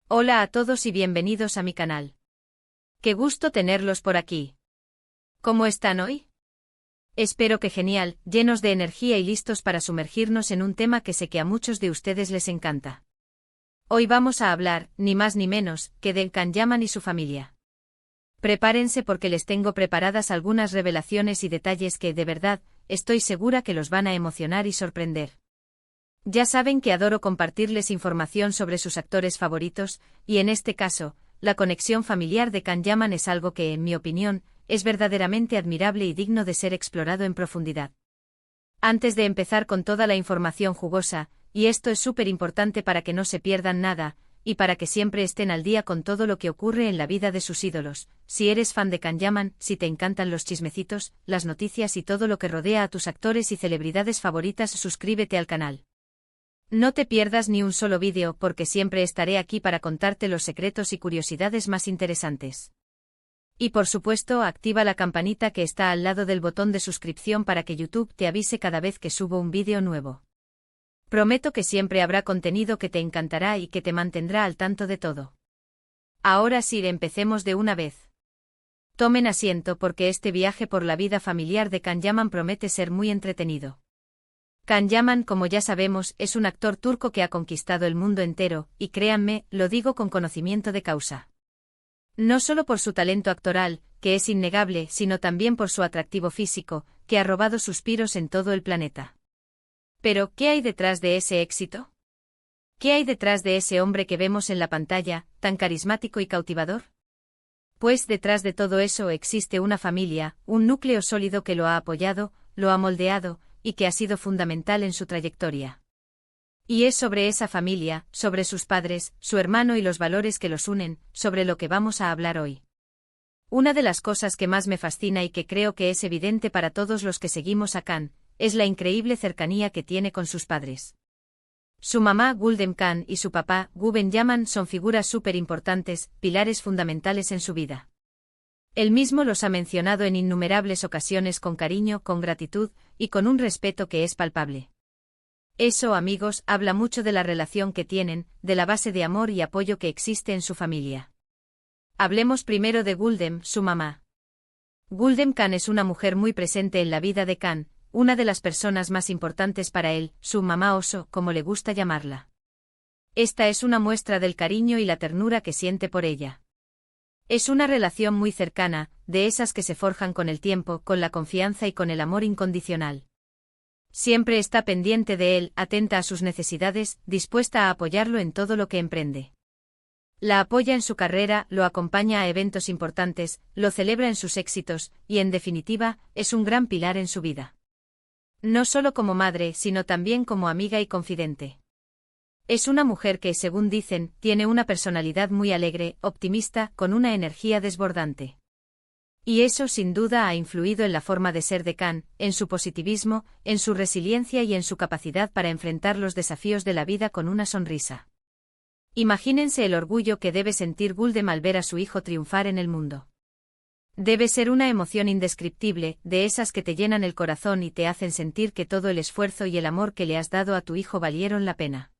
Hola a todos y bienvenidos a mi canal. Qué gusto tenerlos por aquí. ¿Cómo están hoy? Espero que genial, llenos de energía y listos para sumergirnos en un tema que sé que a muchos de ustedes les encanta. Hoy vamos a hablar, ni más ni menos, que de Can Yaman y su familia. Prepárense porque les tengo preparadas algunas revelaciones y detalles que, de verdad, estoy segura que los van a emocionar y sorprender. Ya saben que adoro compartirles información sobre sus actores favoritos, y en este caso, la conexión familiar de Can Yaman es algo que, en mi opinión, es verdaderamente admirable y digno de ser explorado en profundidad. Antes de empezar con toda la información jugosa, y esto es súper importante para que no se pierdan nada, y para que siempre estén al día con todo lo que ocurre en la vida de sus ídolos, si eres fan de Can Yaman, si te encantan los chismecitos, las noticias y todo lo que rodea a tus actores y celebridades favoritas, suscríbete al canal. No te pierdas ni un solo vídeo porque siempre estaré aquí para contarte los secretos y curiosidades más interesantes. Y por supuesto, activa la campanita que está al lado del botón de suscripción para que YouTube te avise cada vez que subo un vídeo nuevo. Prometo que siempre habrá contenido que te encantará y que te mantendrá al tanto de todo. Ahora sí, empecemos de una vez. Tomen asiento porque este viaje por la vida familiar de Can Yaman promete ser muy entretenido. Can Yaman, como ya sabemos, es un actor turco que ha conquistado el mundo entero, y créanme, lo digo con conocimiento de causa. No solo por su talento actoral, que es innegable, sino también por su atractivo físico, que ha robado suspiros en todo el planeta. Pero, ¿qué hay detrás de ese éxito? ¿Qué hay detrás de ese hombre que vemos en la pantalla, tan carismático y cautivador? Pues detrás de todo eso existe una familia, un núcleo sólido que lo ha apoyado, lo ha moldeado, y que ha sido fundamental en su trayectoria. Y es sobre esa familia, sobre sus padres, su hermano y los valores que los unen, sobre lo que vamos a hablar hoy. Una de las cosas que más me fascina y que creo que es evidente para todos los que seguimos a Can, es la increíble cercanía que tiene con sus padres. Su mamá, Gulden Can, y su papá, Guben Yaman, son figuras súper importantes, pilares fundamentales en su vida. Él mismo los ha mencionado en innumerables ocasiones con cariño, con gratitud, y con un respeto que es palpable. Eso, amigos, habla mucho de la relación que tienen, de la base de amor y apoyo que existe en su familia. Hablemos primero de Gulden, su mamá. Gulden Can es una mujer muy presente en la vida de Can, una de las personas más importantes para él, su mamá oso, como le gusta llamarla. Esta es una muestra del cariño y la ternura que siente por ella. Es una relación muy cercana, de esas que se forjan con el tiempo, con la confianza y con el amor incondicional. Siempre está pendiente de él, atenta a sus necesidades, dispuesta a apoyarlo en todo lo que emprende. La apoya en su carrera, lo acompaña a eventos importantes, lo celebra en sus éxitos, y en definitiva, es un gran pilar en su vida. No solo como madre, sino también como amiga y confidente. Es una mujer que, según dicen, tiene una personalidad muy alegre, optimista, con una energía desbordante. Y eso sin duda ha influido en la forma de ser de Can, en su positivismo, en su resiliencia y en su capacidad para enfrentar los desafíos de la vida con una sonrisa. Imagínense el orgullo que debe sentir Gulden al ver a su hijo triunfar en el mundo. Debe ser una emoción indescriptible, de esas que te llenan el corazón y te hacen sentir que todo el esfuerzo y el amor que le has dado a tu hijo valieron la pena.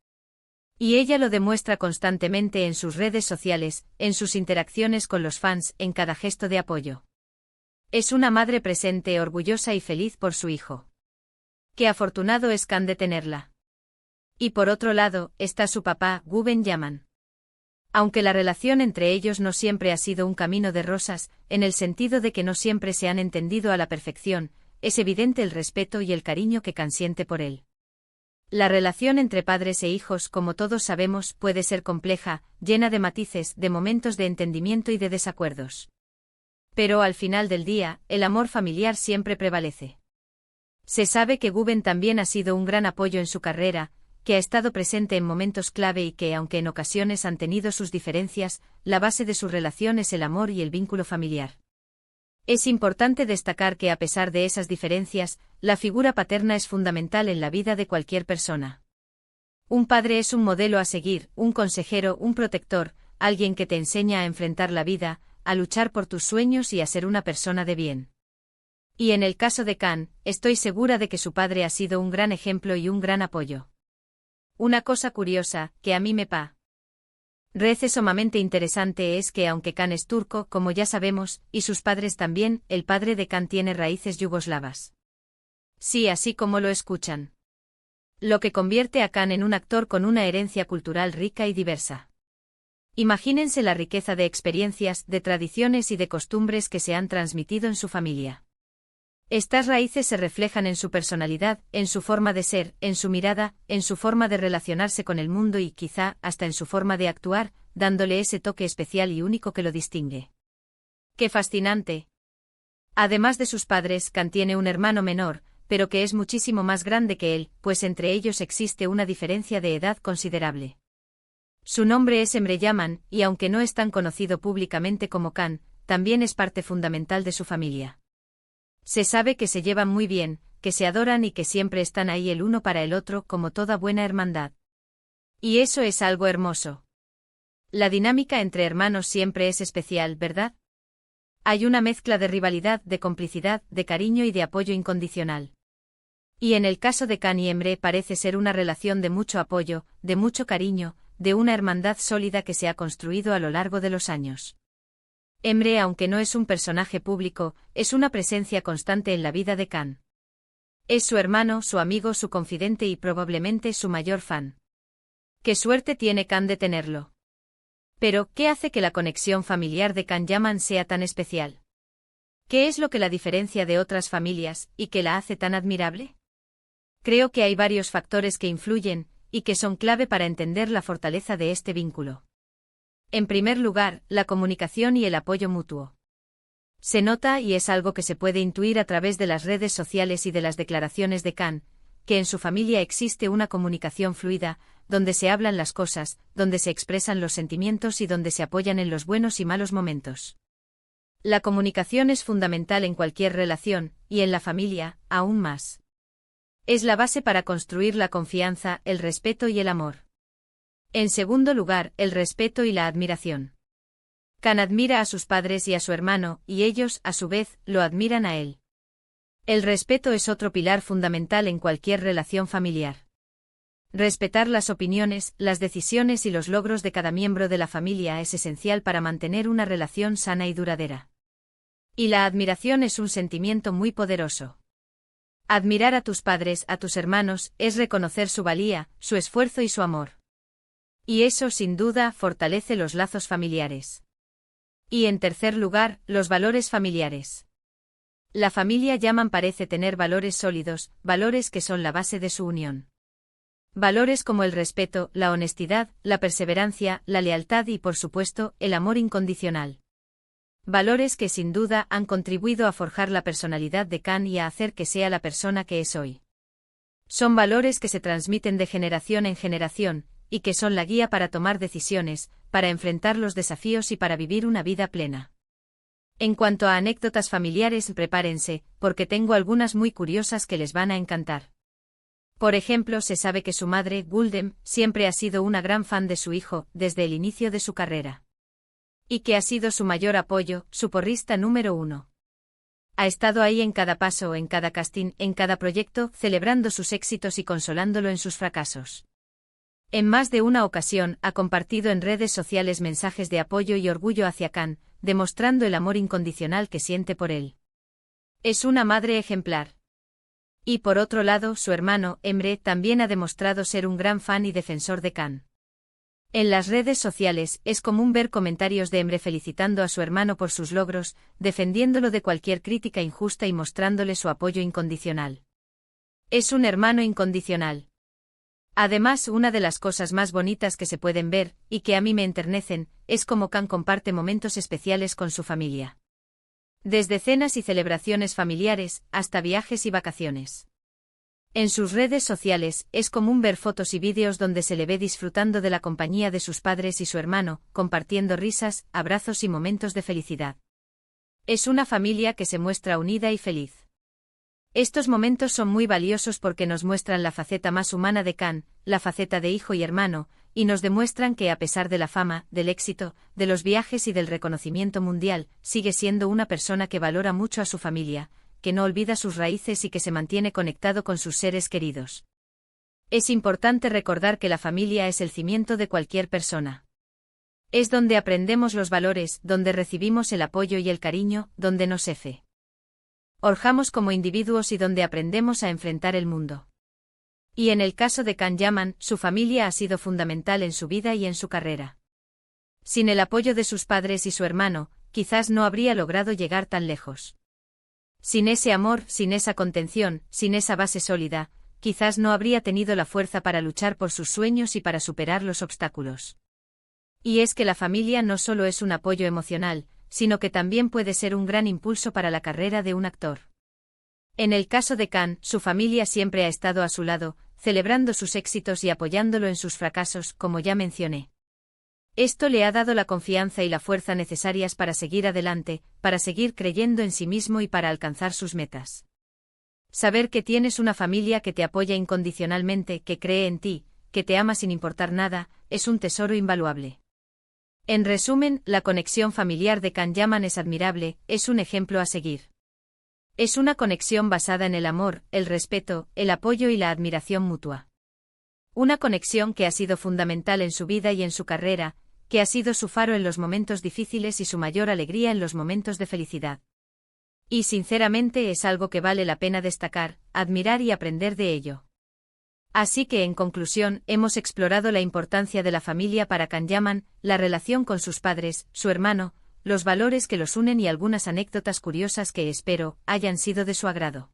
Y ella lo demuestra constantemente en sus redes sociales, en sus interacciones con los fans, en cada gesto de apoyo. Es una madre presente, orgullosa y feliz por su hijo. Qué afortunado es Can de tenerla. Y por otro lado, está su papá, Guben Yaman. Aunque la relación entre ellos no siempre ha sido un camino de rosas, en el sentido de que no siempre se han entendido a la perfección, es evidente el respeto y el cariño que Can siente por él. La relación entre padres e hijos, como todos sabemos, puede ser compleja, llena de matices, de momentos de entendimiento y de desacuerdos. Pero al final del día, el amor familiar siempre prevalece. Se sabe que Guben también ha sido un gran apoyo en su carrera, que ha estado presente en momentos clave y que, aunque en ocasiones han tenido sus diferencias, la base de su relación es el amor y el vínculo familiar. Es importante destacar que a pesar de esas diferencias, la figura paterna es fundamental en la vida de cualquier persona. Un padre es un modelo a seguir, un consejero, un protector, alguien que te enseña a enfrentar la vida, a luchar por tus sueños y a ser una persona de bien. Y en el caso de Can, estoy segura de que su padre ha sido un gran ejemplo y un gran apoyo. Una cosa curiosa, que a mí me Rece sumamente interesante es que aunque Can es turco, como ya sabemos, y sus padres también, el padre de Can tiene raíces yugoslavas. Sí, así como lo escuchan. Lo que convierte a Can en un actor con una herencia cultural rica y diversa. Imagínense la riqueza de experiencias, de tradiciones y de costumbres que se han transmitido en su familia. Estas raíces se reflejan en su personalidad, en su forma de ser, en su mirada, en su forma de relacionarse con el mundo y quizá hasta en su forma de actuar, dándole ese toque especial y único que lo distingue. ¡Qué fascinante! Además de sus padres, Can tiene un hermano menor, pero que es muchísimo más grande que él, pues entre ellos existe una diferencia de edad considerable. Su nombre es Emre Yaman, y aunque no es tan conocido públicamente como Can, también es parte fundamental de su familia. Se sabe que se llevan muy bien, que se adoran y que siempre están ahí el uno para el otro como toda buena hermandad. Y eso es algo hermoso. La dinámica entre hermanos siempre es especial, ¿verdad? Hay una mezcla de rivalidad, de complicidad, de cariño y de apoyo incondicional. Y en el caso de Can y Emre parece ser una relación de mucho apoyo, de mucho cariño, de una hermandad sólida que se ha construido a lo largo de los años. Emre, aunque no es un personaje público, es una presencia constante en la vida de Can. Es su hermano, su amigo, su confidente y probablemente su mayor fan. ¡Qué suerte tiene Can de tenerlo! Pero, ¿qué hace que la conexión familiar de Can Yaman sea tan especial? ¿Qué es lo que la diferencia de otras familias, y que la hace tan admirable? Creo que hay varios factores que influyen, y que son clave para entender la fortaleza de este vínculo. En primer lugar, la comunicación y el apoyo mutuo. Se nota, y es algo que se puede intuir a través de las redes sociales y de las declaraciones de Can, que en su familia existe una comunicación fluida, donde se hablan las cosas, donde se expresan los sentimientos y donde se apoyan en los buenos y malos momentos. La comunicación es fundamental en cualquier relación, y en la familia, aún más. Es la base para construir la confianza, el respeto y el amor. En segundo lugar, el respeto y la admiración. Can admira a sus padres y a su hermano, y ellos, a su vez, lo admiran a él. El respeto es otro pilar fundamental en cualquier relación familiar. Respetar las opiniones, las decisiones y los logros de cada miembro de la familia es esencial para mantener una relación sana y duradera. Y la admiración es un sentimiento muy poderoso. Admirar a tus padres, a tus hermanos, es reconocer su valía, su esfuerzo y su amor. Y eso, sin duda, fortalece los lazos familiares. Y en tercer lugar, los valores familiares. La familia Yaman parece tener valores sólidos, valores que son la base de su unión. Valores como el respeto, la honestidad, la perseverancia, la lealtad y, por supuesto, el amor incondicional. Valores que sin duda han contribuido a forjar la personalidad de Can y a hacer que sea la persona que es hoy. Son valores que se transmiten de generación en generación, y que son la guía para tomar decisiones, para enfrentar los desafíos y para vivir una vida plena. En cuanto a anécdotas familiares, prepárense, porque tengo algunas muy curiosas que les van a encantar. Por ejemplo, se sabe que su madre, Guldem, siempre ha sido una gran fan de su hijo, desde el inicio de su carrera. Y que ha sido su mayor apoyo, su porrista número 1. Ha estado ahí en cada paso, en cada casting, en cada proyecto, celebrando sus éxitos y consolándolo en sus fracasos. En más de una ocasión ha compartido en redes sociales mensajes de apoyo y orgullo hacia Can, demostrando el amor incondicional que siente por él. Es una madre ejemplar. Y por otro lado, su hermano, Emre, también ha demostrado ser un gran fan y defensor de Can. En las redes sociales es común ver comentarios de Emre felicitando a su hermano por sus logros, defendiéndolo de cualquier crítica injusta y mostrándole su apoyo incondicional. Es un hermano incondicional. Además, una de las cosas más bonitas que se pueden ver, y que a mí me enternecen, es cómo Can comparte momentos especiales con su familia. Desde cenas y celebraciones familiares, hasta viajes y vacaciones. En sus redes sociales, es común ver fotos y vídeos donde se le ve disfrutando de la compañía de sus padres y su hermano, compartiendo risas, abrazos y momentos de felicidad. Es una familia que se muestra unida y feliz. Estos momentos son muy valiosos porque nos muestran la faceta más humana de Can, la faceta de hijo y hermano, y nos demuestran que a pesar de la fama, del éxito, de los viajes y del reconocimiento mundial, sigue siendo una persona que valora mucho a su familia, que no olvida sus raíces y que se mantiene conectado con sus seres queridos. Es importante recordar que la familia es el cimiento de cualquier persona. Es donde aprendemos los valores, donde recibimos el apoyo y el cariño, donde nos forjamos como individuos y donde aprendemos a enfrentar el mundo. Y en el caso de Can Yaman, su familia ha sido fundamental en su vida y en su carrera. Sin el apoyo de sus padres y su hermano, quizás no habría logrado llegar tan lejos. Sin ese amor, sin esa contención, sin esa base sólida, quizás no habría tenido la fuerza para luchar por sus sueños y para superar los obstáculos. Y es que la familia no solo es un apoyo emocional, sino que también puede ser un gran impulso para la carrera de un actor. En el caso de Can, su familia siempre ha estado a su lado, celebrando sus éxitos y apoyándolo en sus fracasos, como ya mencioné. Esto le ha dado la confianza y la fuerza necesarias para seguir adelante, para seguir creyendo en sí mismo y para alcanzar sus metas. Saber que tienes una familia que te apoya incondicionalmente, que cree en ti, que te ama sin importar nada, es un tesoro invaluable. En resumen, la conexión familiar de Can Yaman es admirable, es un ejemplo a seguir. Es una conexión basada en el amor, el respeto, el apoyo y la admiración mutua. Una conexión que ha sido fundamental en su vida y en su carrera, que ha sido su faro en los momentos difíciles y su mayor alegría en los momentos de felicidad. Y sinceramente es algo que vale la pena destacar, admirar y aprender de ello. Así que en conclusión, hemos explorado la importancia de la familia para Can Yaman, la relación con sus padres, su hermano, los valores que los unen y algunas anécdotas curiosas que espero hayan sido de su agrado.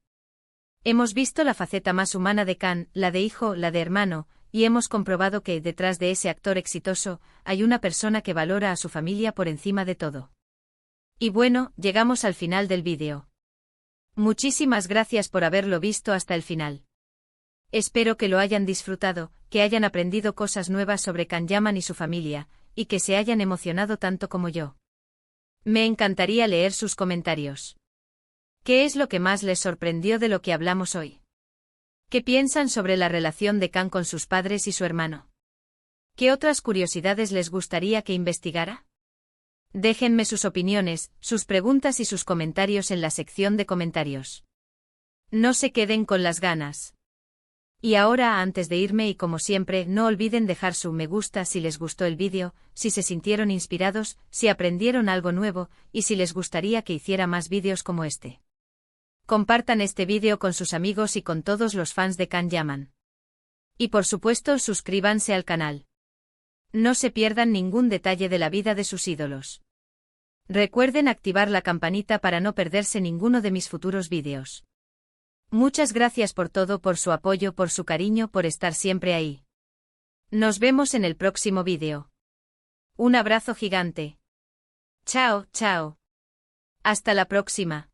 Hemos visto la faceta más humana de Can, la de hijo, la de hermano, y hemos comprobado que detrás de ese actor exitoso hay una persona que valora a su familia por encima de todo. Y bueno, llegamos al final del vídeo. Muchísimas gracias por haberlo visto hasta el final. Espero que lo hayan disfrutado, que hayan aprendido cosas nuevas sobre Can Yaman y su familia, y que se hayan emocionado tanto como yo. Me encantaría leer sus comentarios. ¿Qué es lo que más les sorprendió de lo que hablamos hoy? ¿Qué piensan sobre la relación de Can con sus padres y su hermano? ¿Qué otras curiosidades les gustaría que investigara? Déjenme sus opiniones, sus preguntas y sus comentarios en la sección de comentarios. No se queden con las ganas. Y ahora, antes de irme y como siempre, no olviden dejar su me gusta si les gustó el vídeo, si se sintieron inspirados, si aprendieron algo nuevo, y si les gustaría que hiciera más vídeos como este. Compartan este vídeo con sus amigos y con todos los fans de Can Yaman. Y por supuesto, suscríbanse al canal. No se pierdan ningún detalle de la vida de sus ídolos. Recuerden activar la campanita para no perderse ninguno de mis futuros vídeos. Muchas gracias por todo, por su apoyo, por su cariño, por estar siempre ahí. Nos vemos en el próximo vídeo. Un abrazo gigante. Chao, chao. Hasta la próxima.